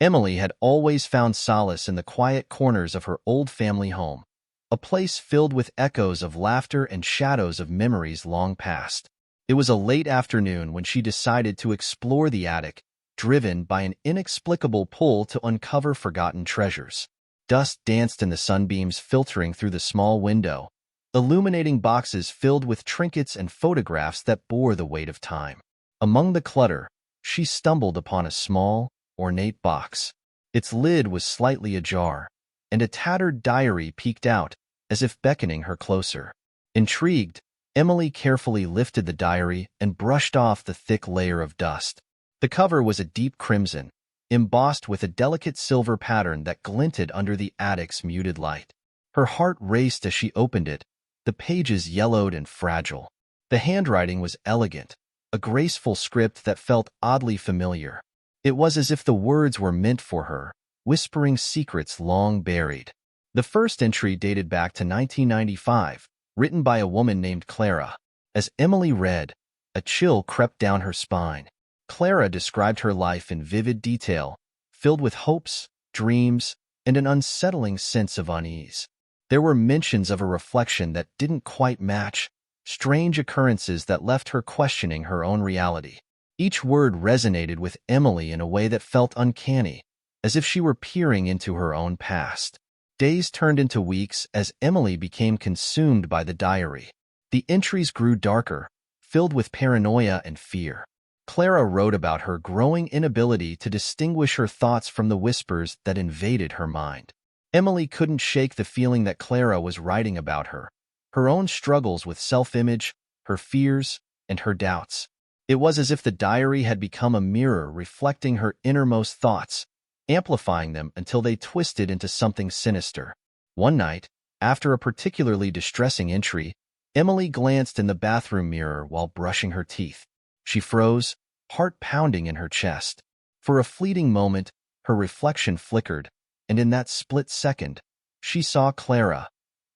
Emily had always found solace in the quiet corners of her old family home, a place filled with echoes of laughter and shadows of memories long past. It was a late afternoon when she decided to explore the attic, driven by an inexplicable pull to uncover forgotten treasures. Dust danced in the sunbeams filtering through the small window, illuminating boxes filled with trinkets and photographs that bore the weight of time. Among the clutter, she stumbled upon a small, ornate box. Its lid was slightly ajar, and a tattered diary peeked out, as if beckoning her closer. Intrigued, Emily carefully lifted the diary and brushed off the thick layer of dust. The cover was a deep crimson, embossed with a delicate silver pattern that glinted under the attic's muted light. Her heart raced as she opened it, the pages yellowed and fragile. The handwriting was elegant, a graceful script that felt oddly familiar. It was as if the words were meant for her, whispering secrets long buried. The first entry dated back to 1995, written by a woman named Clara. As Emily read, a chill crept down her spine. Clara described her life in vivid detail, filled with hopes, dreams, and an unsettling sense of unease. There were mentions of a reflection that didn't quite match, strange occurrences that left her questioning her own reality. Each word resonated with Emily in a way that felt uncanny, as if she were peering into her own past. Days turned into weeks as Emily became consumed by the diary. The entries grew darker, filled with paranoia and fear. Clara wrote about her growing inability to distinguish her thoughts from the whispers that invaded her mind. Emily couldn't shake the feeling that Clara was writing about her own struggles with self-image, her fears, and her doubts. It was as if the diary had become a mirror reflecting her innermost thoughts, amplifying them until they twisted into something sinister. One night, after a particularly distressing entry, Emily glanced in the bathroom mirror while brushing her teeth. She froze, heart pounding in her chest. For a fleeting moment, her reflection flickered, and in that split second, she saw Clara,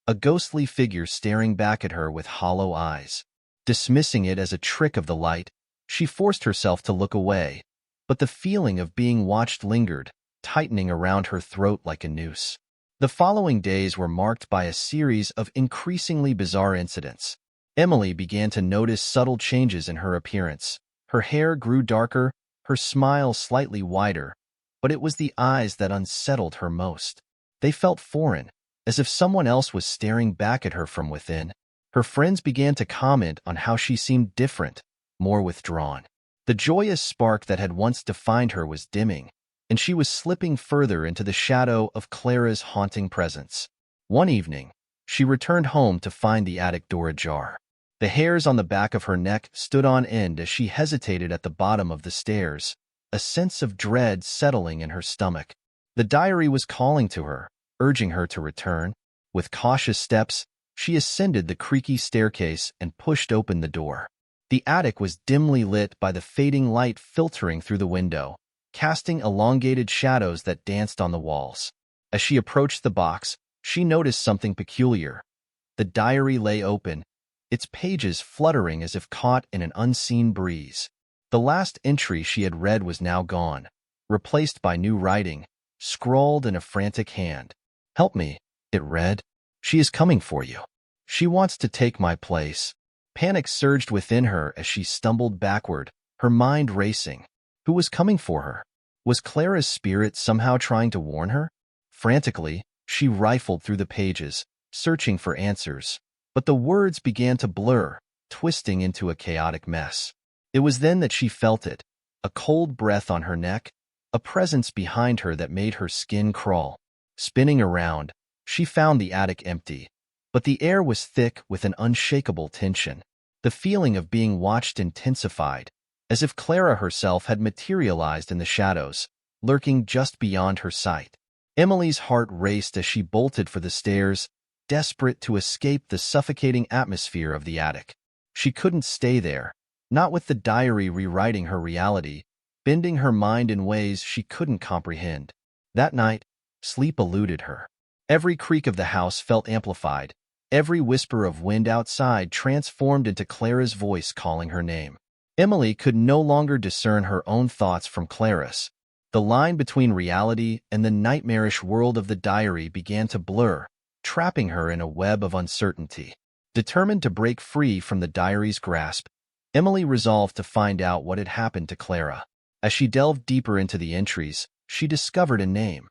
a ghostly figure staring back at her with hollow eyes. Dismissing it as a trick of the light, she forced herself to look away, but the feeling of being watched lingered, tightening around her throat like a noose. The following days were marked by a series of increasingly bizarre incidents. Emily began to notice subtle changes in her appearance. Her hair grew darker, her smile slightly wider, but it was the eyes that unsettled her most. They felt foreign, as if someone else was staring back at her from within. Her friends began to comment on how she seemed different, more withdrawn. The joyous spark that had once defined her was dimming, and she was slipping further into the shadow of Clara's haunting presence. One evening, she returned home to find the attic door ajar. The hairs on the back of her neck stood on end as she hesitated at the bottom of the stairs, a sense of dread settling in her stomach. The diary was calling to her, urging her to return. With cautious steps, she ascended the creaky staircase and pushed open the door. The attic was dimly lit by the fading light filtering through the window, casting elongated shadows that danced on the walls. As she approached the box, she noticed something peculiar. The diary lay open, its pages fluttering as if caught in an unseen breeze. The last entry she had read was now gone, replaced by new writing, scrawled in a frantic hand. "Help me," it read. "She is coming for you. She wants to take my place." Panic surged within her as she stumbled backward, her mind racing. Who was coming for her? Was Clara's spirit somehow trying to warn her? Frantically, she rifled through the pages, searching for answers. But the words began to blur, twisting into a chaotic mess. It was then that she felt it, a cold breath on her neck, a presence behind her that made her skin crawl. Spinning around, she found the attic empty, but the air was thick with an unshakable tension. The feeling of being watched intensified, as if Clara herself had materialized in the shadows, lurking just beyond her sight. Emily's heart raced as she bolted for the stairs, desperate to escape the suffocating atmosphere of the attic. She couldn't stay there, not with the diary rewriting her reality, bending her mind in ways she couldn't comprehend. That night, sleep eluded her. Every creak of the house felt amplified, every whisper of wind outside transformed into Clara's voice calling her name. Emily could no longer discern her own thoughts from Clara's. The line between reality and the nightmarish world of the diary began to blur, trapping her in a web of uncertainty. Determined to break free from the diary's grasp, Emily resolved to find out what had happened to Clara. As she delved deeper into the entries, she discovered a name,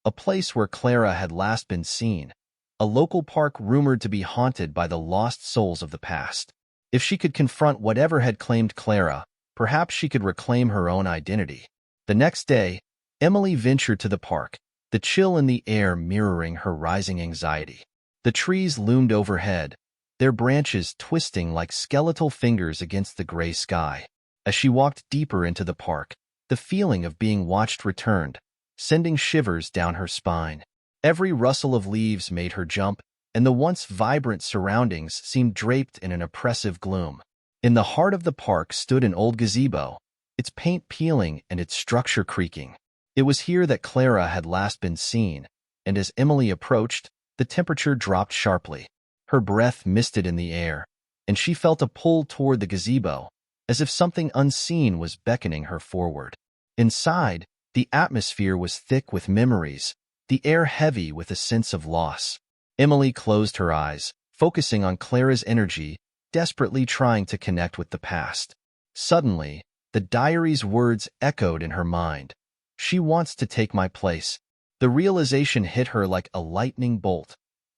a place where Clara had last been seen, a local park rumored to be haunted by the lost souls of the past. If she could confront whatever had claimed Clara, perhaps she could reclaim her own identity. The next day, Emily ventured to the park, the chill in the air mirroring her rising anxiety. The trees loomed overhead, their branches twisting like skeletal fingers against the gray sky. As she walked deeper into the park, the feeling of being watched returned, sending shivers down her spine. Every rustle of leaves made her jump, and the once vibrant surroundings seemed draped in an oppressive gloom. In the heart of the park stood an old gazebo, its paint peeling and its structure creaking. It was here that Clara had last been seen, and as Emily approached, the temperature dropped sharply. Her breath misted in the air, and she felt a pull toward the gazebo, as if something unseen was beckoning her forward. Inside, the atmosphere was thick with memories, the air heavy with a sense of loss. Emily closed her eyes, focusing on Clara's energy, desperately trying to connect with the past. Suddenly, the diary's words echoed in her mind. She wants to take my place. The realization hit her like a lightning bolt.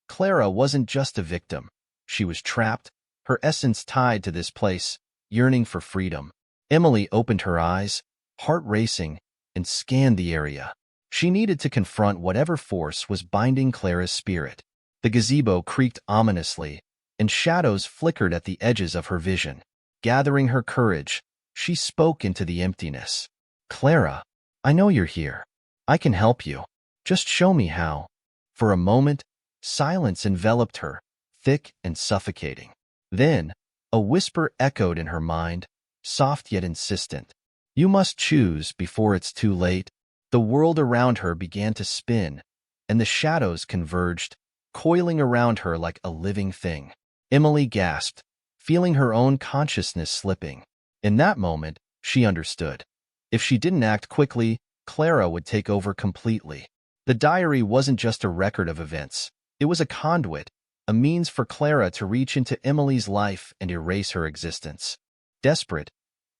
Clara wasn't just a victim. She was trapped, her essence tied to this place, yearning for freedom. Emily opened her eyes, heart racing, and scanned the area. She needed to confront whatever force was binding Clara's spirit. The gazebo creaked ominously, and shadows flickered at the edges of her vision. Gathering her courage, she spoke into the emptiness. "Clara, I know you're here. I can help you. Just show me how." For a moment, silence enveloped her, thick and suffocating. Then, a whisper echoed in her mind, soft yet insistent. "You must choose before it's too late." The world around her began to spin, and the shadows converged, coiling around her like a living thing. Emily gasped, feeling her own consciousness slipping. In that moment, she understood. If she didn't act quickly, Clara would take over completely. The diary wasn't just a record of events. It was a conduit, a means for Clara to reach into Emily's life and erase her existence. Desperate,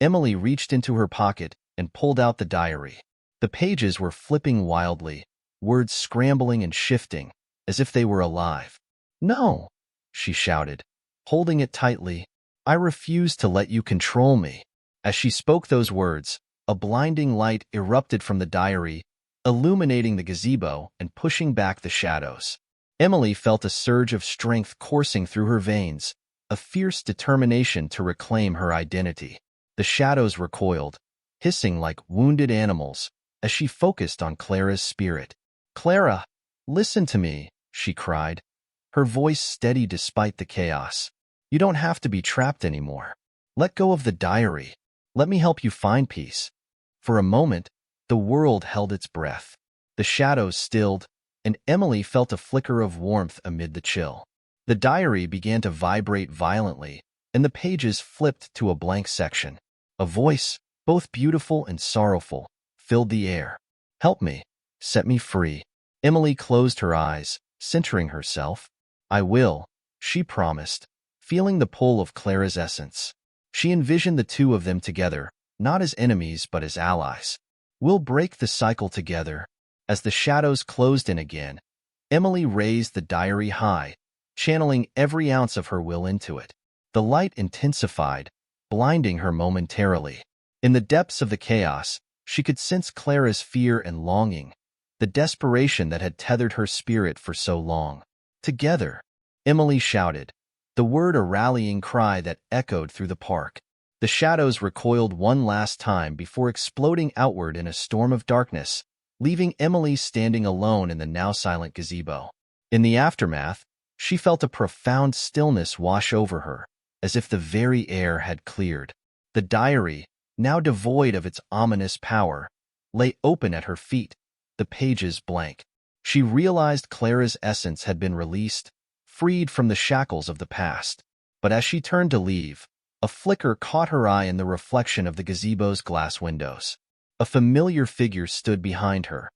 Emily reached into her pocket and pulled out the diary. The pages were flipping wildly, words scrambling and shifting, as if they were alive. "No," she shouted, holding it tightly. "I refuse to let you control me." As she spoke those words, a blinding light erupted from the diary, illuminating the gazebo and pushing back the shadows. Emily felt a surge of strength coursing through her veins, a fierce determination to reclaim her identity. The shadows recoiled, hissing like wounded animals, as she focused on Clara's spirit. "Clara, listen to me," she cried, her voice steady despite the chaos. "You don't have to be trapped anymore. Let go of the diary. Let me help you find peace." For a moment, the world held its breath. The shadows stilled, and Emily felt a flicker of warmth amid the chill. The diary began to vibrate violently, and the pages flipped to a blank section. A voice, both beautiful and sorrowful, filled the air. "Help me. Set me free." Emily closed her eyes, centering herself. "I will," she promised, feeling the pull of Clara's essence. She envisioned the two of them together, not as enemies but as allies. "We'll break the cycle together." As the shadows closed in again, Emily raised the diary high, channeling every ounce of her will into it. The light intensified, blinding her momentarily. In the depths of the chaos, she could sense Clara's fear and longing, the desperation that had tethered her spirit for so long. "Together," Emily shouted, the word a rallying cry that echoed through the park. The shadows recoiled one last time before exploding outward in a storm of darkness, leaving Emily standing alone in the now silent gazebo. In the aftermath, she felt a profound stillness wash over her, as if the very air had cleared. The diary, now devoid of its ominous power, lay open at her feet, the pages blank. She realized Clara's essence had been released, freed from the shackles of the past. But as she turned to leave, a flicker caught her eye in the reflection of the gazebo's glass windows. A familiar figure stood behind her,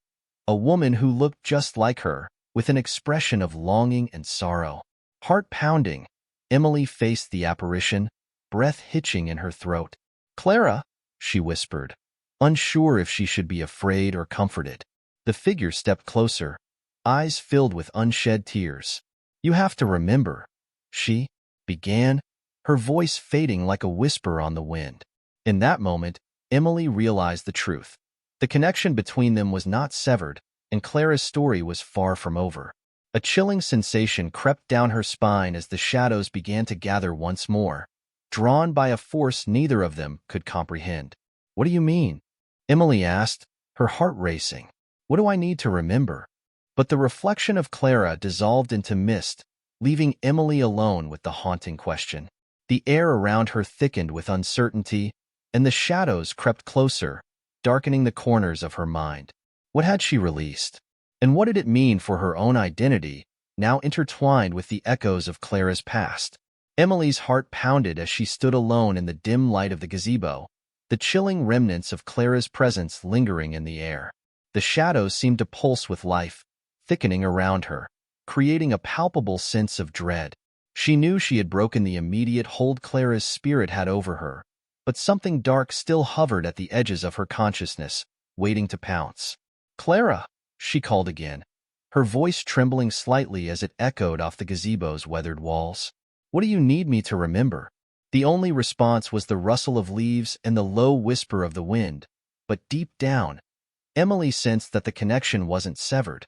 a woman who looked just like her, with an expression of longing and sorrow. Heart pounding, Emily faced the apparition, breath hitching in her throat. "Clara," she whispered, unsure if she should be afraid or comforted. The figure stepped closer, eyes filled with unshed tears. "You have to remember," she began, her voice fading like a whisper on the wind. In that moment, Emily realized the truth. The connection between them was not severed, and Clara's story was far from over. A chilling sensation crept down her spine as the shadows began to gather once more, drawn by a force neither of them could comprehend. "What do you mean?" Emily asked, her heart racing. "What do I need to remember?" But the reflection of Clara dissolved into mist, leaving Emily alone with the haunting question. The air around her thickened with uncertainty, and the shadows crept closer, darkening the corners of her mind. What had she released? And what did it mean for her own identity, now intertwined with the echoes of Clara's past? Emily's heart pounded as she stood alone in the dim light of the gazebo, the chilling remnants of Clara's presence lingering in the air. The shadows seemed to pulse with life, thickening around her, creating a palpable sense of dread. She knew she had broken the immediate hold Clara's spirit had over her, but something dark still hovered at the edges of her consciousness, waiting to pounce. "Clara," she called again, her voice trembling slightly as it echoed off the gazebo's weathered walls. "What do you need me to remember?" The only response was the rustle of leaves and the low whisper of the wind, but deep down, Emily sensed that the connection wasn't severed.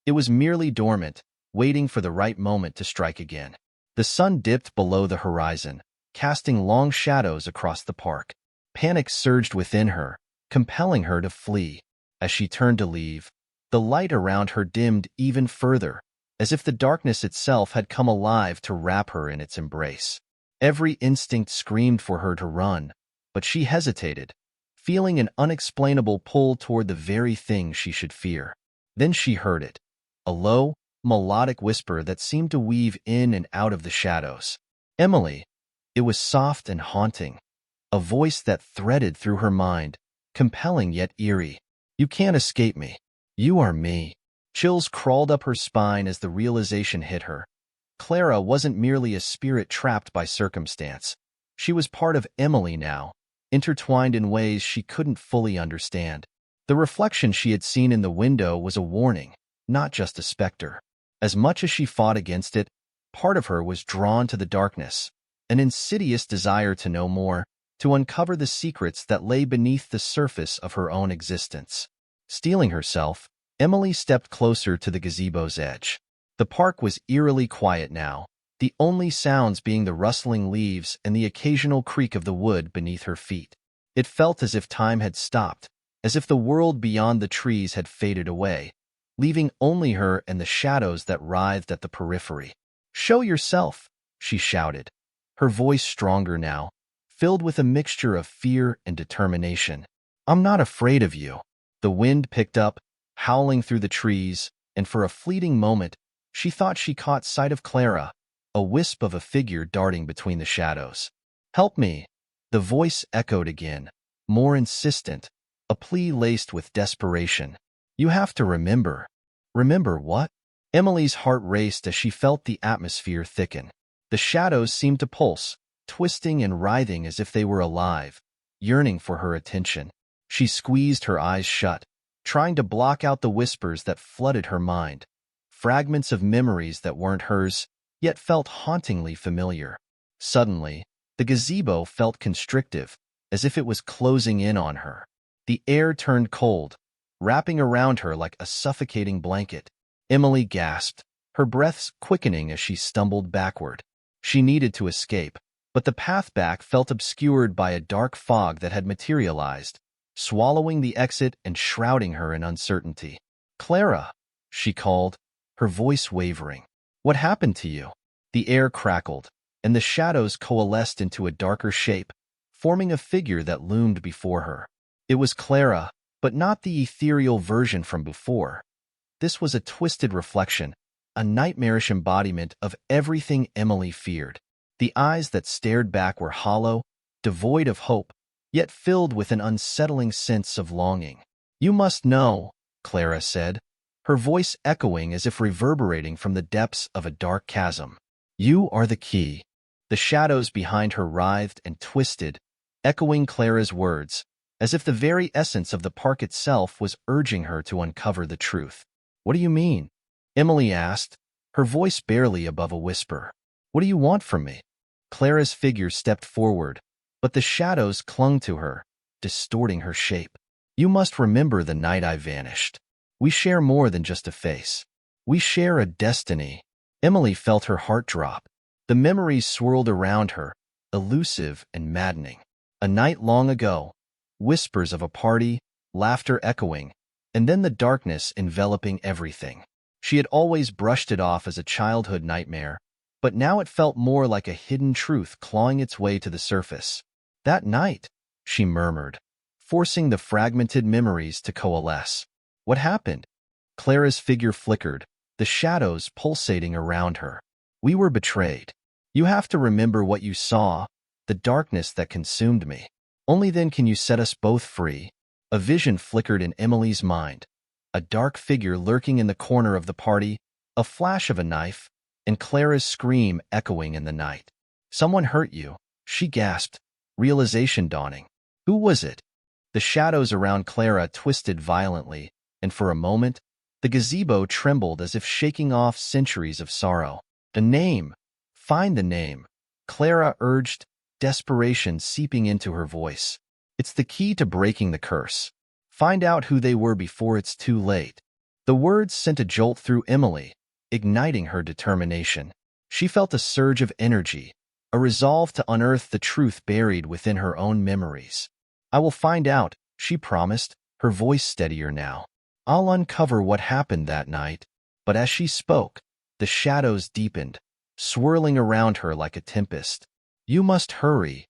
It was merely dormant, waiting for the right moment to strike again. The sun dipped below the horizon, casting long shadows across the park. Panic surged within her, compelling her to flee. As she turned to leave, the light around her dimmed even further, as if the darkness itself had come alive to wrap her in its embrace. Every instinct screamed for her to run, but she hesitated, feeling an unexplainable pull toward the very thing she should fear. Then she heard it, a low, melodic whisper that seemed to weave in and out of the shadows. "Emily." It was soft and haunting, a voice that threaded through her mind, compelling yet eerie. "You can't escape me. You are me." Chills crawled up her spine as the realization hit her. Clara wasn't merely a spirit trapped by circumstance. She was part of Emily now, intertwined in ways she couldn't fully understand. The reflection she had seen in the window was a warning, not just a specter. As much as she fought against it, part of her was drawn to the darkness, an insidious desire to know more, to uncover the secrets that lay beneath the surface of her own existence. Steeling herself, Emily stepped closer to the gazebo's edge. The park was eerily quiet now, the only sounds being the rustling leaves and the occasional creak of the wood beneath her feet. It felt as if time had stopped, as if the world beyond the trees had faded away, leaving only her and the shadows that writhed at the periphery. "Show yourself," she shouted, her voice stronger now, filled with a mixture of fear and determination. "I'm not afraid of you." The wind picked up, howling through the trees, and for a fleeting moment, she thought she caught sight of Clara, a wisp of a figure darting between the shadows. "Help me," the voice echoed again, more insistent, a plea laced with desperation. "You have to remember." "Remember what?" Emily's heart raced as she felt the atmosphere thicken. The shadows seemed to pulse, twisting and writhing as if they were alive, yearning for her attention. She squeezed her eyes shut, trying to block out the whispers that flooded her mind, fragments of memories that weren't hers, yet felt hauntingly familiar. Suddenly, the gazebo felt constrictive, as if it was closing in on her. The air turned cold, wrapping around her like a suffocating blanket. Emily gasped, her breaths quickening as she stumbled backward. She needed to escape, but the path back felt obscured by a dark fog that had materialized, swallowing the exit and shrouding her in uncertainty. "Clara," she called, her voice wavering. "What happened to you?" The air crackled, and the shadows coalesced into a darker shape, forming a figure that loomed before her. It was Clara, but not the ethereal version from before. This was a twisted reflection, a nightmarish embodiment of everything Emily feared. The eyes that stared back were hollow, devoid of hope, yet filled with an unsettling sense of longing. "You must know," Clara said, her voice echoing as if reverberating from the depths of a dark chasm. "You are the key." The shadows behind her writhed and twisted, echoing Clara's words, as if the very essence of the park itself was urging her to uncover the truth. "What do you mean?" Emily asked, her voice barely above a whisper. "What do you want from me?" Clara's figure stepped forward, but the shadows clung to her, distorting her shape. "You must remember the night I vanished. We share more than just a face. We share a destiny." Emily felt her heart drop. The memories swirled around her, elusive and maddening. A night long ago, whispers of a party, laughter echoing, and then the darkness enveloping everything. She had always brushed it off as a childhood nightmare, but now it felt more like a hidden truth clawing its way to the surface. "That night," she murmured, forcing the fragmented memories to coalesce. "What happened?" Clara's figure flickered, the shadows pulsating around her. "We were betrayed. You have to remember what you saw, the darkness that consumed me. Only then can you set us both free." A vision flickered in Emily's mind, a dark figure lurking in the corner of the party, a flash of a knife, and Clara's scream echoing in the night. "Someone hurt you," she gasped, realization dawning. "Who was it?" The shadows around Clara twisted violently, and for a moment, the gazebo trembled as if shaking off centuries of sorrow. "A name! Find the name," Clara urged, desperation seeping into her voice. "It's the key to breaking the curse. Find out who they were before it's too late." The words sent a jolt through Emily, igniting her determination. She felt a surge of energy, a resolve to unearth the truth buried within her own memories. "I will find out," she promised, her voice steadier now. "I'll uncover what happened that night." But as she spoke, the shadows deepened, swirling around her like a tempest. "You must hurry,"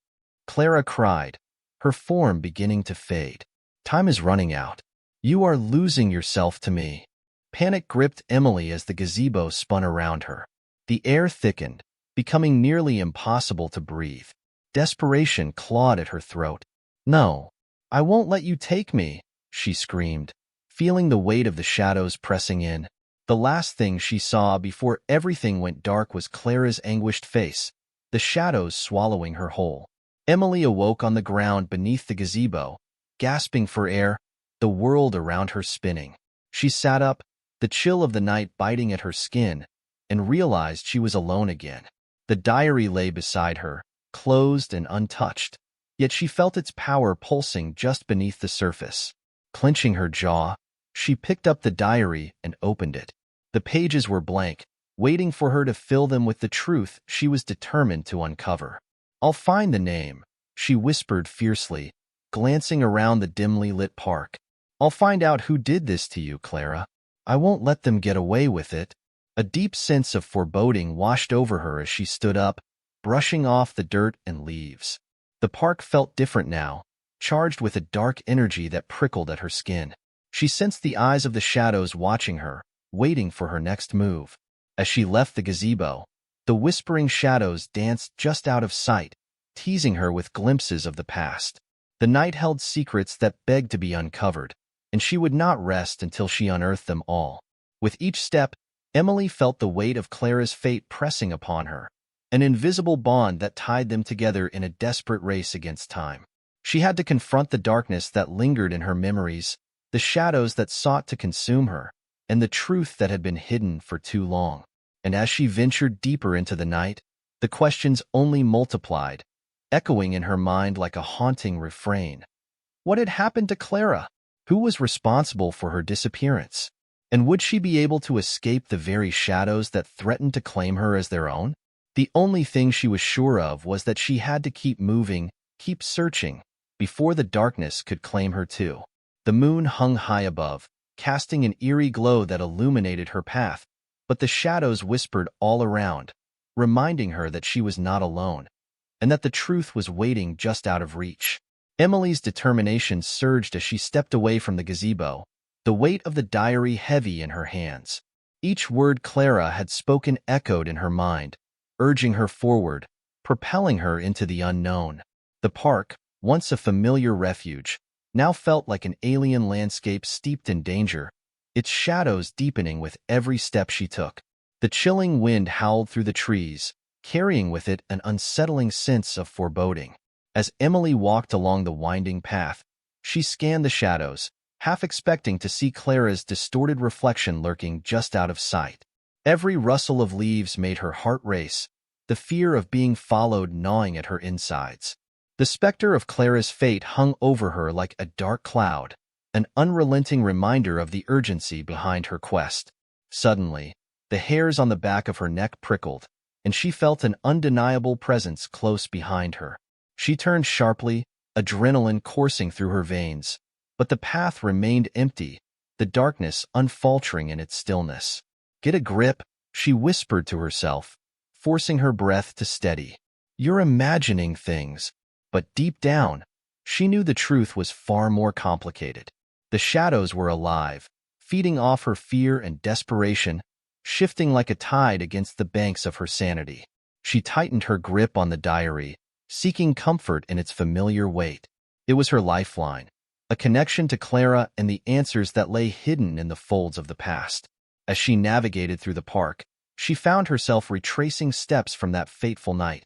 Clara cried, her form beginning to fade. "Time is running out. You are losing yourself to me." Panic gripped Emily as the gazebo spun around her. The air thickened, becoming nearly impossible to breathe. Desperation clawed at her throat. "No, I won't let you take me," she screamed, feeling the weight of the shadows pressing in. The last thing she saw before everything went dark was Clara's anguished face, the shadows swallowing her whole. Emily awoke on the ground beneath the gazebo, gasping for air, the world around her spinning. She sat up, the chill of the night biting at her skin, and realized she was alone again. The diary lay beside her, closed and untouched, yet she felt its power pulsing just beneath the surface. Clenching her jaw, she picked up the diary and opened it. The pages were blank, waiting for her to fill them with the truth she was determined to uncover. "I'll find the name," she whispered fiercely, glancing around the dimly lit park. "I'll find out who did this to you, Clara. I won't let them get away with it." A deep sense of foreboding washed over her as she stood up, brushing off the dirt and leaves. The park felt different now, charged with a dark energy that prickled at her skin. She sensed the eyes of the shadows watching her, waiting for her next move. As she left the gazebo, the whispering shadows danced just out of sight, teasing her with glimpses of the past. The night held secrets that begged to be uncovered, and she would not rest until she unearthed them all. With each step, Emily felt the weight of Clara's fate pressing upon her, an invisible bond that tied them together in a desperate race against time. She had to confront the darkness that lingered in her memories, the shadows that sought to consume her, and the truth that had been hidden for too long. And as she ventured deeper into the night, the questions only multiplied, echoing in her mind like a haunting refrain. What had happened to Clara? Who was responsible for her disappearance? And would she be able to escape the very shadows that threatened to claim her as their own? The only thing she was sure of was that she had to keep moving, keep searching, before the darkness could claim her too. The moon hung high above, casting an eerie glow that illuminated her path, but the shadows whispered all around, reminding her that she was not alone, and that the truth was waiting just out of reach. Emily's determination surged as she stepped away from the gazebo, the weight of the diary heavy in her hands. Each word Clara had spoken echoed in her mind, urging her forward, propelling her into the unknown. The park, once a familiar refuge, now felt like an alien landscape steeped in danger, its shadows deepening with every step she took. The chilling wind howled through the trees, carrying with it an unsettling sense of foreboding. As Emily walked along the winding path, she scanned the shadows, half expecting to see Clara's distorted reflection lurking just out of sight. Every rustle of leaves made her heart race, the fear of being followed gnawing at her insides. The specter of Clara's fate hung over her like a dark cloud, an unrelenting reminder of the urgency behind her quest. Suddenly, the hairs on the back of her neck prickled, and she felt an undeniable presence close behind her. She turned sharply, adrenaline coursing through her veins, but the path remained empty, the darkness unfaltering in its stillness. "Get a grip," she whispered to herself, forcing her breath to steady. "You're imagining things." But deep down, she knew the truth was far more complicated. The shadows were alive, feeding off her fear and desperation, shifting like a tide against the banks of her sanity. She tightened her grip on the diary, seeking comfort in its familiar weight. It was her lifeline, a connection to Clara and the answers that lay hidden in the folds of the past. As she navigated through the park, she found herself retracing steps from that fateful night.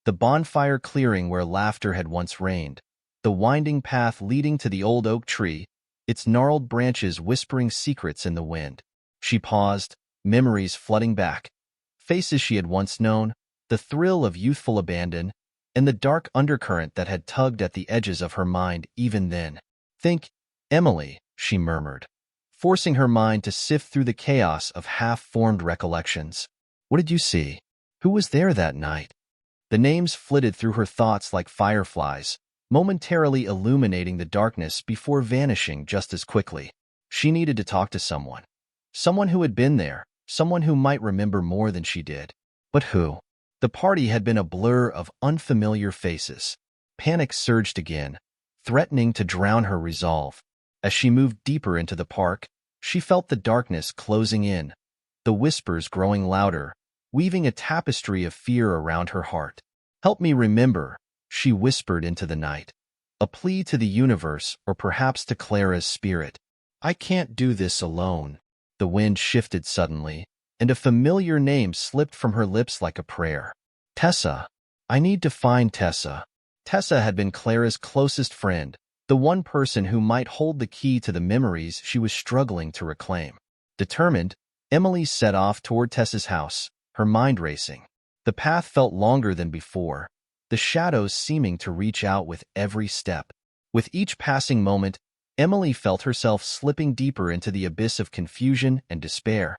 The bonfire clearing where laughter had once reigned, the winding path leading to the old oak tree, its gnarled branches whispering secrets in the wind. She paused, memories flooding back, faces she had once known, the thrill of youthful abandon, and the dark undercurrent that had tugged at the edges of her mind even then. "Think, Emily," she murmured, forcing her mind to sift through the chaos of half-formed recollections. "What did you see? Who was there that night?" The names flitted through her thoughts like fireflies, momentarily illuminating the darkness before vanishing just as quickly. She needed to talk to someone. Someone who had been there, someone who might remember more than she did. But who? The party had been a blur of unfamiliar faces. Panic surged again, threatening to drown her resolve. As she moved deeper into the park, she felt the darkness closing in, the whispers growing louder, weaving a tapestry of fear around her heart. "Help me remember," she whispered into the night, a plea to the universe or perhaps to Clara's spirit. "I can't do this alone." The wind shifted suddenly, and a familiar name slipped from her lips like a prayer. "Tessa. I need to find Tessa." Tessa had been Clara's closest friend, the one person who might hold the key to the memories she was struggling to reclaim. Determined, Emily set off toward Tessa's house, her mind racing. The path felt longer than before, the shadows seeming to reach out with every step. With each passing moment, Emily felt herself slipping deeper into the abyss of confusion and despair,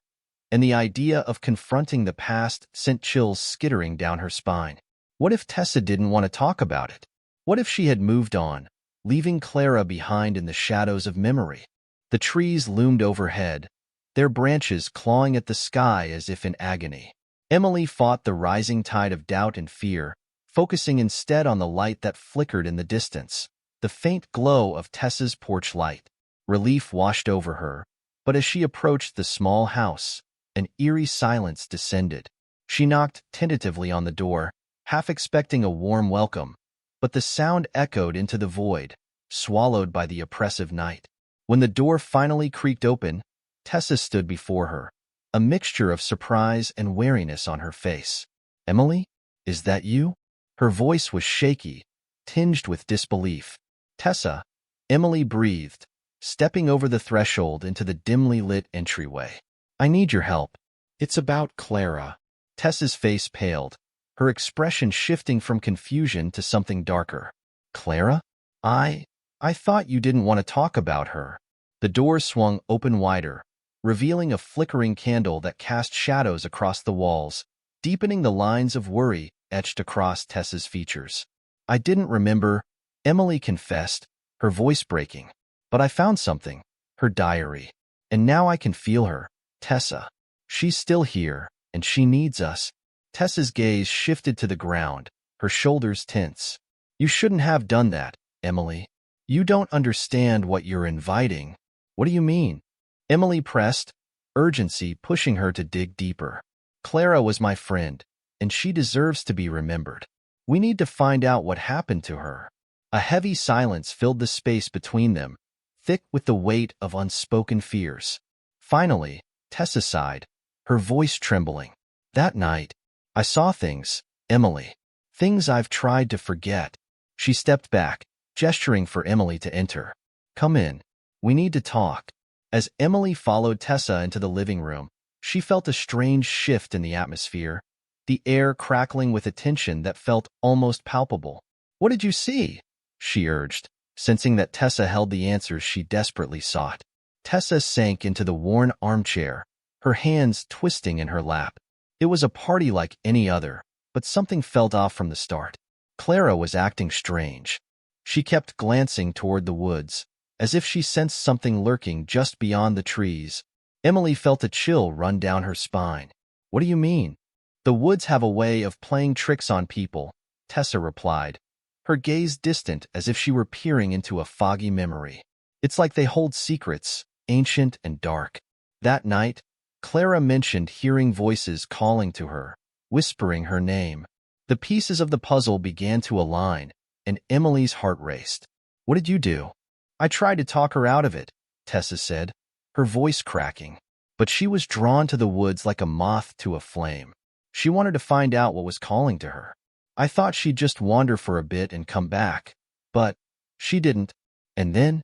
and the idea of confronting the past sent chills skittering down her spine. What if Tessa didn't want to talk about it? What if she had moved on, leaving Clara behind in the shadows of memory? The trees loomed overhead, their branches clawing at the sky as if in agony. Emily fought the rising tide of doubt and fear, focusing instead on the light that flickered in the distance, the faint glow of Tessa's porch light. Relief washed over her, but as she approached the small house, an eerie silence descended. She knocked tentatively on the door, half expecting a warm welcome, but the sound echoed into the void, swallowed by the oppressive night. When the door finally creaked open, Tessa stood before her, a mixture of surprise and wariness on her face. "Emily, is that you?" Her voice was shaky, tinged with disbelief. "Tessa," Emily breathed, stepping over the threshold into the dimly lit entryway. "I need your help. It's about Clara." Tessa's face paled, her expression shifting from confusion to something darker. "Clara? I thought you didn't want to talk about her." The door swung open wider, revealing a flickering candle that cast shadows across the walls, deepening the lines of worry etched across Tessa's features. "I didn't remember," Emily confessed, her voice breaking. "But I found something, her diary. And now I can feel her, Tessa. She's still here, and she needs us." Tessa's gaze shifted to the ground, her shoulders tense. "You shouldn't have done that, Emily. You don't understand what you're inviting." "What do you mean?" Emily pressed, urgency pushing her to dig deeper. "Clara was my friend, and she deserves to be remembered. We need to find out what happened to her." A heavy silence filled the space between them, thick with the weight of unspoken fears. Finally, Tessa sighed, her voice trembling. That night, I saw things, Emily. Things I've tried to forget. She stepped back, gesturing for Emily to enter. Come in. We need to talk. As Emily followed Tessa into the living room, she felt a strange shift in the atmosphere, the air crackling with a tension that felt almost palpable. What did you see? She urged, sensing that Tessa held the answers she desperately sought. Tessa sank into the worn armchair, her hands twisting in her lap. It was a party like any other, but something felt off from the start. Clara was acting strange. She kept glancing toward the woods, as if she sensed something lurking just beyond the trees. Emily felt a chill run down her spine. What do you mean? The woods have a way of playing tricks on people, Tessa replied, her gaze distant as if she were peering into a foggy memory. It's like they hold secrets, ancient and dark. That night, Clara mentioned hearing voices calling to her, whispering her name. The pieces of the puzzle began to align, and Emily's heart raced. What did you do? I tried to talk her out of it, Tessa said, her voice cracking. But she was drawn to the woods like a moth to a flame. She wanted to find out what was calling to her. I thought she'd just wander for a bit and come back, but she didn't. And then,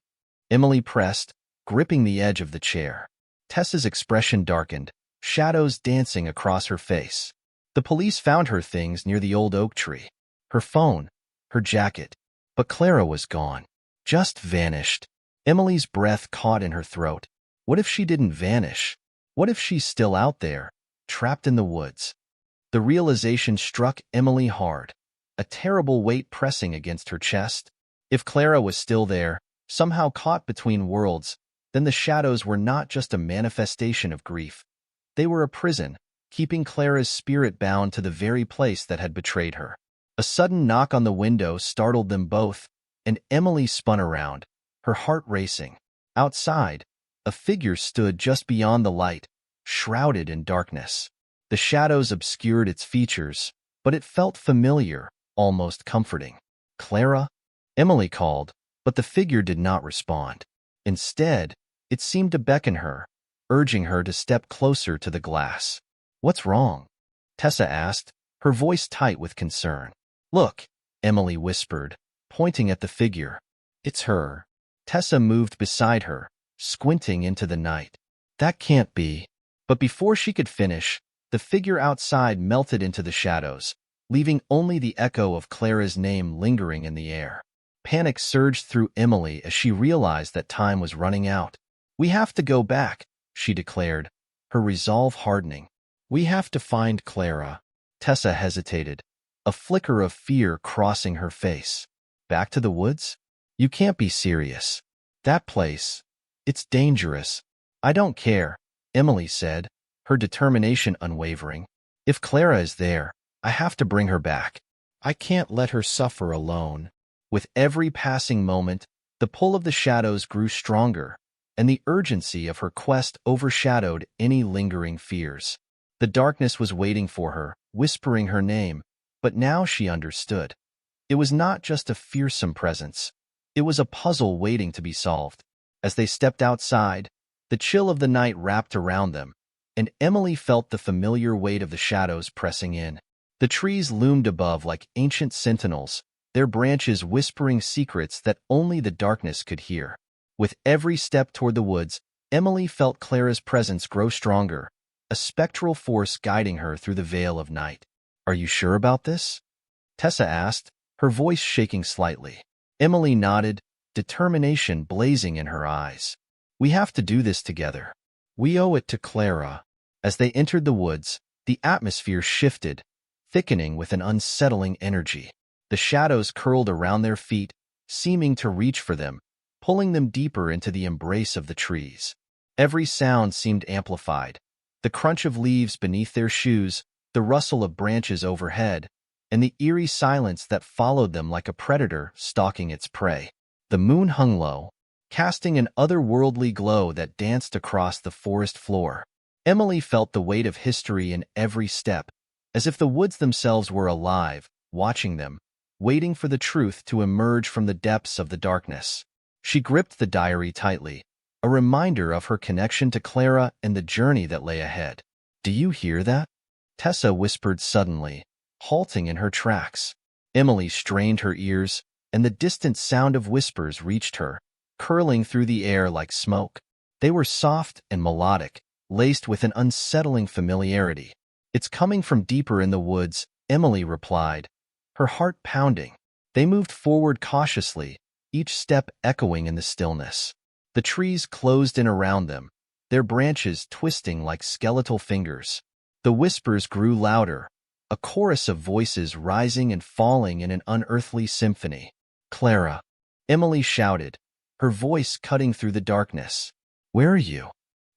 Emily pressed, gripping the edge of the chair. Tessa's expression darkened, shadows dancing across her face. The police found her things near the old oak tree. Her phone, her jacket. But Clara was gone. Just vanished. Emily's breath caught in her throat. What if she didn't vanish? What if she's still out there, trapped in the woods? The realization struck Emily hard, a terrible weight pressing against her chest. If Clara was still there, somehow caught between worlds, then the shadows were not just a manifestation of grief. They were a prison, keeping Clara's spirit bound to the very place that had betrayed her. A sudden knock on the window startled them both, and Emily spun around, her heart racing. Outside, a figure stood just beyond the light, shrouded in darkness. The shadows obscured its features, but it felt familiar, almost comforting. Clara? Emily called, but the figure did not respond. Instead, it seemed to beckon her, urging her to step closer to the glass. What's wrong? Tessa asked, her voice tight with concern. Look, Emily whispered, pointing at the figure. It's her. Tessa moved beside her, squinting into the night. That can't be. But before she could finish, the figure outside melted into the shadows, leaving only the echo of Clara's name lingering in the air. Panic surged through Emily as she realized that time was running out. We have to go back, she declared, her resolve hardening. We have to find Clara. Tessa hesitated, a flicker of fear crossing her face. Back to the woods? You can't be serious. That place, it's dangerous. I don't care, Emily said, her determination unwavering. If Clara is there, I have to bring her back. I can't let her suffer alone. With every passing moment, the pull of the shadows grew stronger, and the urgency of her quest overshadowed any lingering fears. The darkness was waiting for her, whispering her name, but now she understood. It was not just a fearsome presence. It was a puzzle waiting to be solved. As they stepped outside, the chill of the night wrapped around them, and Emily felt the familiar weight of the shadows pressing in. The trees loomed above like ancient sentinels, their branches whispering secrets that only the darkness could hear. With every step toward the woods, Emily felt Clara's presence grow stronger, a spectral force guiding her through the veil of night. Are you sure about this? Tessa asked, her voice shaking slightly. Emily nodded, determination blazing in her eyes. We have to do this together. We owe it to Clara. As they entered the woods, the atmosphere shifted, thickening with an unsettling energy. The shadows curled around their feet, seeming to reach for them, pulling them deeper into the embrace of the trees. Every sound seemed amplified. The crunch of leaves beneath their shoes, the rustle of branches overhead, and the eerie silence that followed them like a predator stalking its prey. The moon hung low, casting an otherworldly glow that danced across the forest floor. Emily felt the weight of history in every step, as if the woods themselves were alive, watching them, waiting for the truth to emerge from the depths of the darkness. She gripped the diary tightly, a reminder of her connection to Clara and the journey that lay ahead. "Do you hear that?" Tessa whispered suddenly, halting in her tracks. Emily strained her ears, and the distant sound of whispers reached her, curling through the air like smoke. They were soft and melodic, laced with an unsettling familiarity. "It's coming from deeper in the woods," Emily replied, her heart pounding. They moved forward cautiously, each step echoing in the stillness. The trees closed in around them, their branches twisting like skeletal fingers. The whispers grew louder, a chorus of voices rising and falling in an unearthly symphony. "Clara!" Emily shouted, her voice cutting through the darkness. "Where are you?"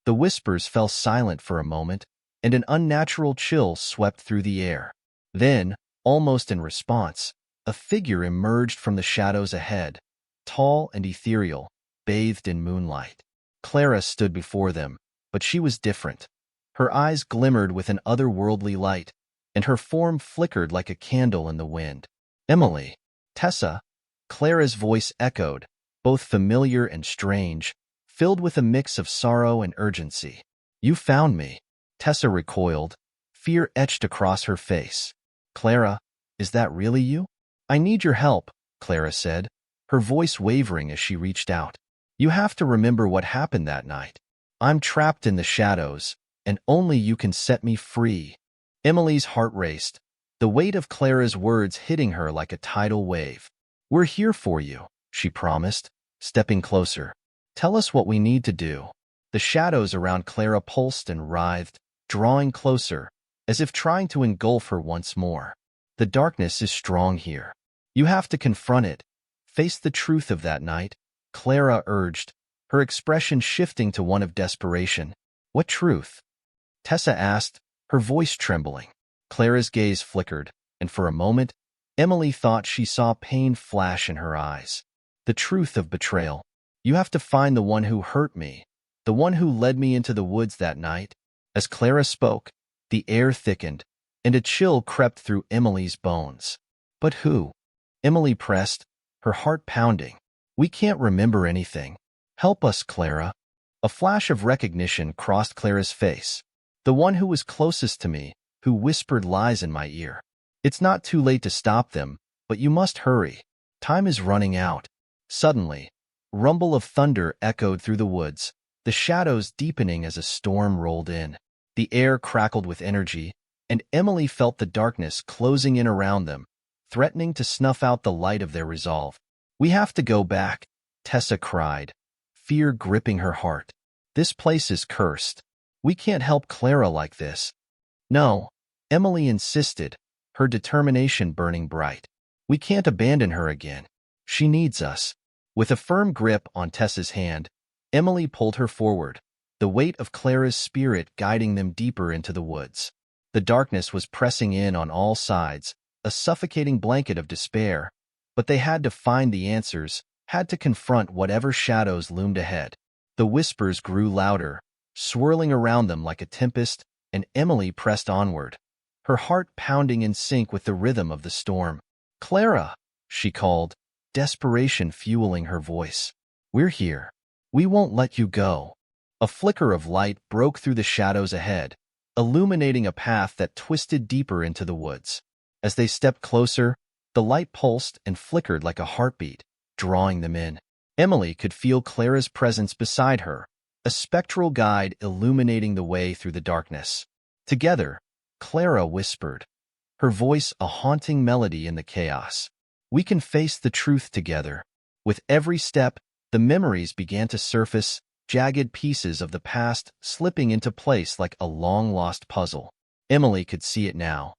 The whispers fell silent for a moment, and an unnatural chill swept through the air. Then, almost in response, a figure emerged from the shadows ahead, tall and ethereal, bathed in moonlight. Clara stood before them, but she was different. Her eyes glimmered with an otherworldly light, and her form flickered like a candle in the wind. "Emily!" "Tessa!" Clara's voice echoed, both familiar and strange, filled with a mix of sorrow and urgency. "You found me." Tessa recoiled, fear etched across her face. "Clara, is that really you?" "I need your help," Clara said, her voice wavering as she reached out. "You have to remember what happened that night. I'm trapped in the shadows, and only you can set me free." Emily's heart raced, the weight of Clara's words hitting her like a tidal wave. "We're here for you," she promised, stepping closer. "Tell us what we need to do." The shadows around Clara pulsed and writhed, drawing closer, as if trying to engulf her once more. "The darkness is strong here. You have to confront it, face the truth of that night," Clara urged, her expression shifting to one of desperation. "What truth?" Tessa asked, her voice trembling. Clara's gaze flickered, and for a moment, Emily thought she saw pain flash in her eyes. "The truth of betrayal. You have to find the one who hurt me, the one who led me into the woods that night." As Clara spoke, the air thickened, and a chill crept through Emily's bones. "But who?" Emily pressed, her heart pounding. "We can't remember anything. Help us, Clara." A flash of recognition crossed Clara's face. "The one who was closest to me, who whispered lies in my ear. It's not too late to stop them, but you must hurry. Time is running out." Suddenly, rumble of thunder echoed through the woods, the shadows deepening as a storm rolled in. The air crackled with energy, and Emily felt the darkness closing in around them, threatening to snuff out the light of their resolve. "We have to go back," Tessa cried, fear gripping her heart. "This place is cursed. We can't help Clara like this." "No," Emily insisted, her determination burning bright. "We can't abandon her again. She needs us." With a firm grip on Tessa's hand, Emily pulled her forward, the weight of Clara's spirit guiding them deeper into the woods. The darkness was pressing in on all sides, a suffocating blanket of despair, but they had to find the answers, had to confront whatever shadows loomed ahead. The whispers grew louder, swirling around them like a tempest, and Emily pressed onward, her heart pounding in sync with the rhythm of the storm. "Clara!" she called, desperation fueling her voice. "We're here. We won't let you go." A flicker of light broke through the shadows ahead, illuminating a path that twisted deeper into the woods. As they stepped closer, the light pulsed and flickered like a heartbeat, drawing them in. Emily could feel Clara's presence beside her, a spectral guide illuminating the way through the darkness. Together, Clara whispered, her voice a haunting melody in the chaos. "We can face the truth together." With every step, the memories began to surface, jagged pieces of the past slipping into place like a long-lost puzzle. Emily could see it now.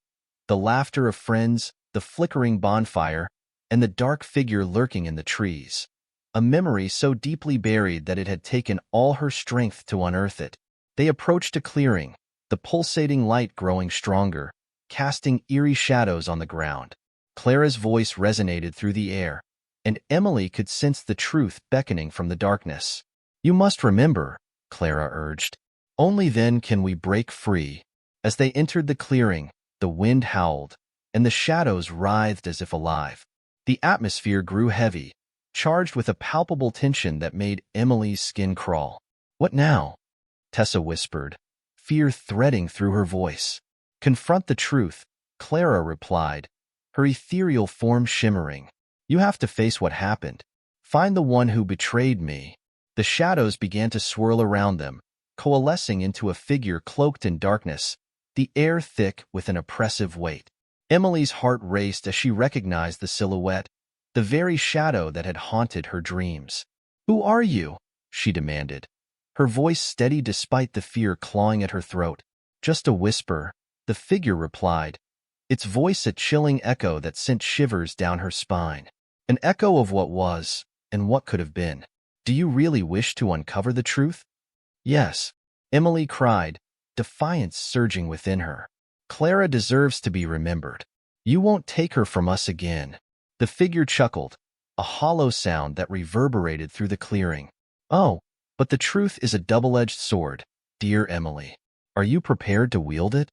The laughter of friends, the flickering bonfire, and the dark figure lurking in the trees. A memory so deeply buried that it had taken all her strength to unearth it. They approached a clearing, the pulsating light growing stronger, casting eerie shadows on the ground. Clara's voice resonated through the air, and Emily could sense the truth beckoning from the darkness. "You must remember," Clara urged. "Only then can we break free." As they entered the clearing, the wind howled, and the shadows writhed as if alive. The atmosphere grew heavy, charged with a palpable tension that made Emily's skin crawl. "What now?" Tessa whispered, fear threading through her voice. "Confront the truth," Clara replied, her ethereal form shimmering. "You have to face what happened. Find the one who betrayed me." The shadows began to swirl around them, coalescing into a figure cloaked in darkness, the air thick with an oppressive weight. Emily's heart raced as she recognized the silhouette, the very shadow that had haunted her dreams. "Who are you?" she demanded, her voice steady despite the fear clawing at her throat. "Just a whisper," the figure replied, its voice a chilling echo that sent shivers down her spine. An echo of what was and what could have been. "Do you really wish to uncover the truth?" "Yes," Emily cried, defiance surging within her. "Clara deserves to be remembered. You won't take her from us again." The figure chuckled, a hollow sound that reverberated through the clearing. "Oh, but the truth is a double-edged sword, dear Emily. Are you prepared to wield it?"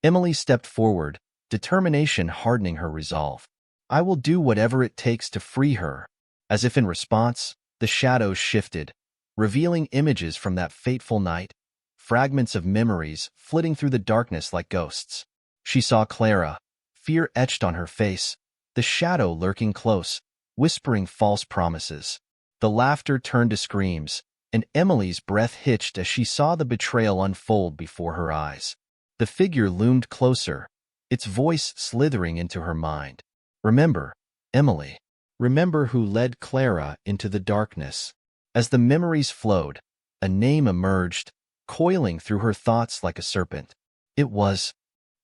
Emily stepped forward, determination hardening her resolve. "I will do whatever it takes to free her." As if in response, the shadows shifted, revealing images from that fateful night, fragments of memories flitting through the darkness like ghosts. She saw Clara, fear etched on her face, the shadow lurking close, whispering false promises. The laughter turned to screams, and Emily's breath hitched as she saw the betrayal unfold before her eyes. The figure loomed closer, its voice slithering into her mind. "Remember, Emily. Remember who led Clara into the darkness." As the memories flowed, a name emerged, coiling through her thoughts like a serpent. It was—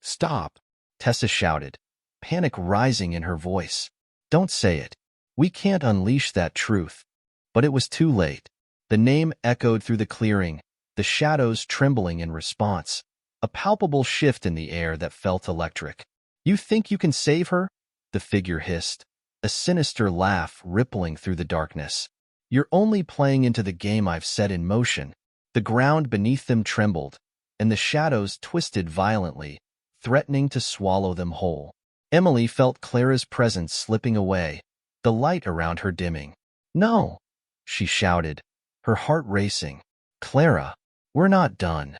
"Stop!" Tessa shouted, panic rising in her voice. "Don't say it. We can't unleash that truth." But it was too late. The name echoed through the clearing, the shadows trembling in response, a palpable shift in the air that felt electric. "You think you can save her?" the figure hissed, a sinister laugh rippling through the darkness. "You're only playing into the game I've set in motion." The ground beneath them trembled, and the shadows twisted violently, threatening to swallow them whole. Emily felt Clara's presence slipping away, the light around her dimming. "No!" she shouted, her heart racing. "Clara, we're not done."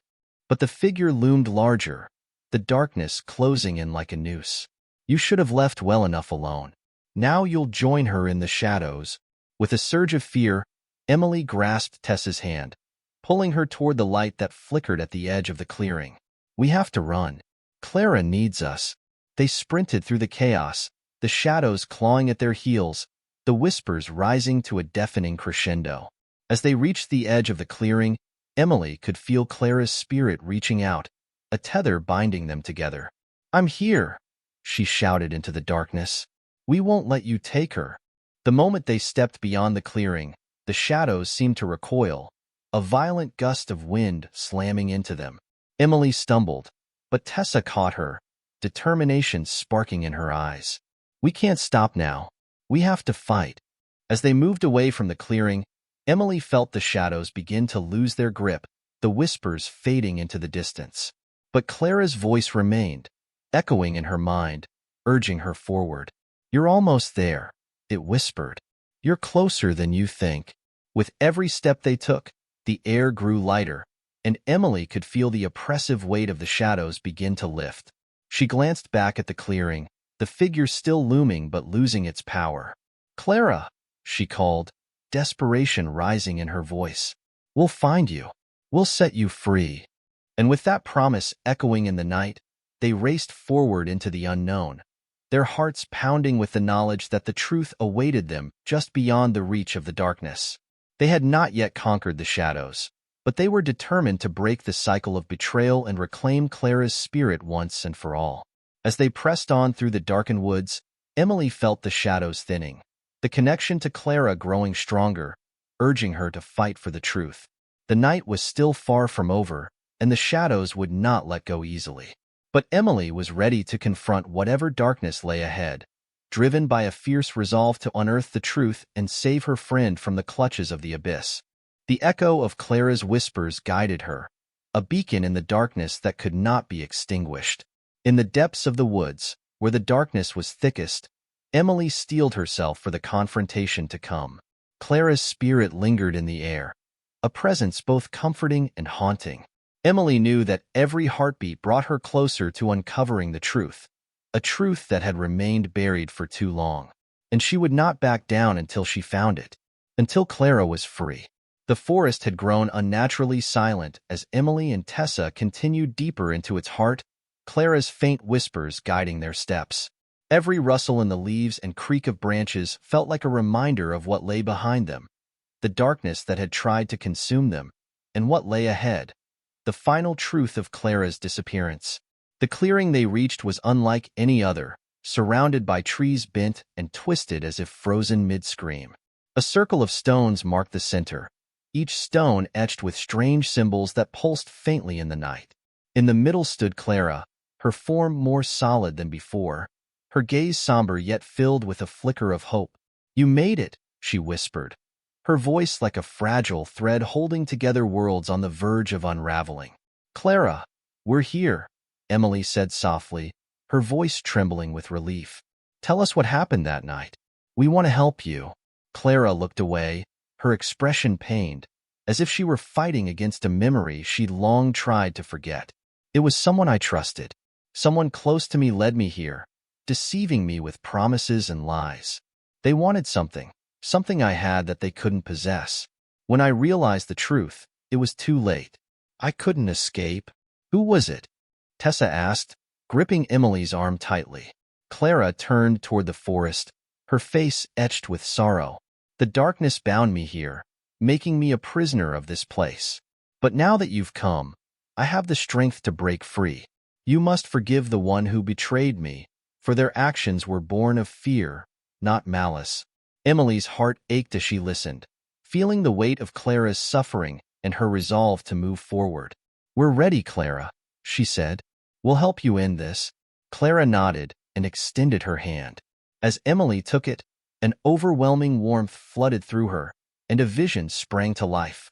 But the figure loomed larger, the darkness closing in like a noose. "You should have left well enough alone. Now you'll join her in the shadows." With a surge of fear, Emily grasped Tessa's hand, pulling her toward the light that flickered at the edge of the clearing. "We have to run. Clara needs us." They sprinted through the chaos, the shadows clawing at their heels, the whispers rising to a deafening crescendo. As they reached the edge of the clearing, Emily could feel Clara's spirit reaching out, a tether binding them together. "I'm here," she shouted into the darkness. "We won't let you take her." The moment they stepped beyond the clearing, the shadows seemed to recoil, a violent gust of wind slamming into them. Emily stumbled, but Tessa caught her, determination sparking in her eyes. "We can't stop now. We have to fight." As they moved away from the clearing, Emily felt the shadows begin to lose their grip, the whispers fading into the distance. But Clara's voice remained, echoing in her mind, urging her forward. "You're almost there," it whispered. "You're closer than you think." With every step they took, the air grew lighter, and Emily could feel the oppressive weight of the shadows begin to lift. She glanced back at the clearing, the figure still looming but losing its power. "Clara," she called, desperation rising in her voice. "We'll find you. We'll set you free." And with that promise echoing in the night, they raced forward into the unknown, their hearts pounding with the knowledge that the truth awaited them just beyond the reach of the darkness. They had not yet conquered the shadows, but they were determined to break the cycle of betrayal and reclaim Clara's spirit once and for all. As they pressed on through the darkened woods, Emily felt the shadows thinning, the connection to Clara growing stronger, urging her to fight for the truth. The night was still far from over, and the shadows would not let go easily. But Emily was ready to confront whatever darkness lay ahead, driven by a fierce resolve to unearth the truth and save her friend from the clutches of the abyss. The echo of Clara's whispers guided her, a beacon in the darkness that could not be extinguished. In the depths of the woods, where the darkness was thickest, Emily steeled herself for the confrontation to come. Clara's spirit lingered in the air, a presence both comforting and haunting. Emily knew that every heartbeat brought her closer to uncovering the truth, a truth that had remained buried for too long. And she would not back down until she found it, until Clara was free. The forest had grown unnaturally silent as Emily and Tessa continued deeper into its heart, Clara's faint whispers guiding their steps. Every rustle in the leaves and creak of branches felt like a reminder of what lay behind them, the darkness that had tried to consume them, and what lay ahead, the final truth of Clara's disappearance. The clearing they reached was unlike any other, surrounded by trees bent and twisted as if frozen mid-scream. A circle of stones marked the center, each stone etched with strange symbols that pulsed faintly in the night. In the middle stood Clara, her form more solid than before, her gaze somber yet filled with a flicker of hope. "You made it," she whispered, her voice like a fragile thread holding together worlds on the verge of unraveling. "Clara, we're here," Emily said softly, her voice trembling with relief. "Tell us what happened that night. We want to help you." Clara looked away, her expression pained, as if she were fighting against a memory she'd long tried to forget. "It was someone I trusted. Someone close to me led me here, deceiving me with promises and lies. They wanted something I had that they couldn't possess. When I realized the truth, it was too late. I couldn't escape." "Who was it?" Tessa asked, gripping Emily's arm tightly. Clara turned toward the forest, her face etched with sorrow. "The darkness bound me here, making me a prisoner of this place. But now that you've come, I have the strength to break free. You must forgive the one who betrayed me, for their actions were born of fear, not malice." Emily's heart ached as she listened, feeling the weight of Clara's suffering and her resolve to move forward. "We're ready, Clara," she said. "We'll help you end this." Clara nodded and extended her hand. As Emily took it, an overwhelming warmth flooded through her, and a vision sprang to life.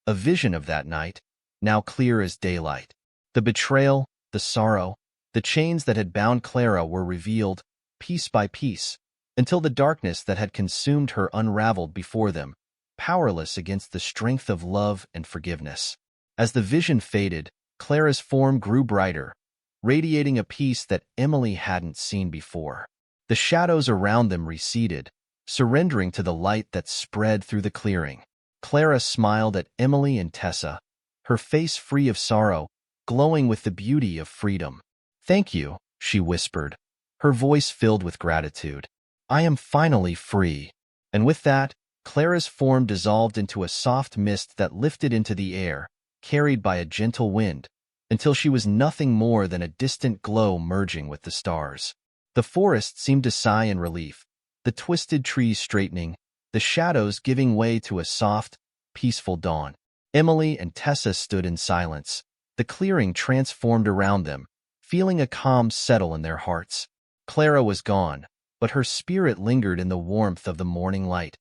A vision of that night, now clear as daylight. The betrayal, the sorrow, the chains that had bound Clara were revealed, piece by piece, until the darkness that had consumed her unraveled before them, powerless against the strength of love and forgiveness. As the vision faded, Clara's form grew brighter, radiating a peace that Emily hadn't seen before. The shadows around them receded, surrendering to the light that spread through the clearing. Clara smiled at Emily and Tessa, her face free of sorrow, glowing with the beauty of freedom. "Thank you," she whispered, her voice filled with gratitude. "I am finally free." And with that, Clara's form dissolved into a soft mist that lifted into the air, carried by a gentle wind, until she was nothing more than a distant glow merging with the stars. The forest seemed to sigh in relief, the twisted trees straightening, the shadows giving way to a soft, peaceful dawn. Emily and Tessa stood in silence, the clearing transformed around them, feeling a calm settle in their hearts. Clara was gone, but her spirit lingered in the warmth of the morning light,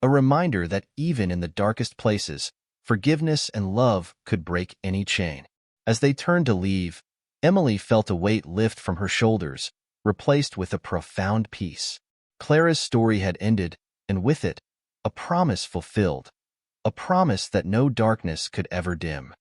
a reminder that even in the darkest places, forgiveness and love could break any chain. As they turned to leave, Emily felt a weight lift from her shoulders, replaced with a profound peace. Clara's story had ended, and with it, a promise fulfilled, a promise that no darkness could ever dim.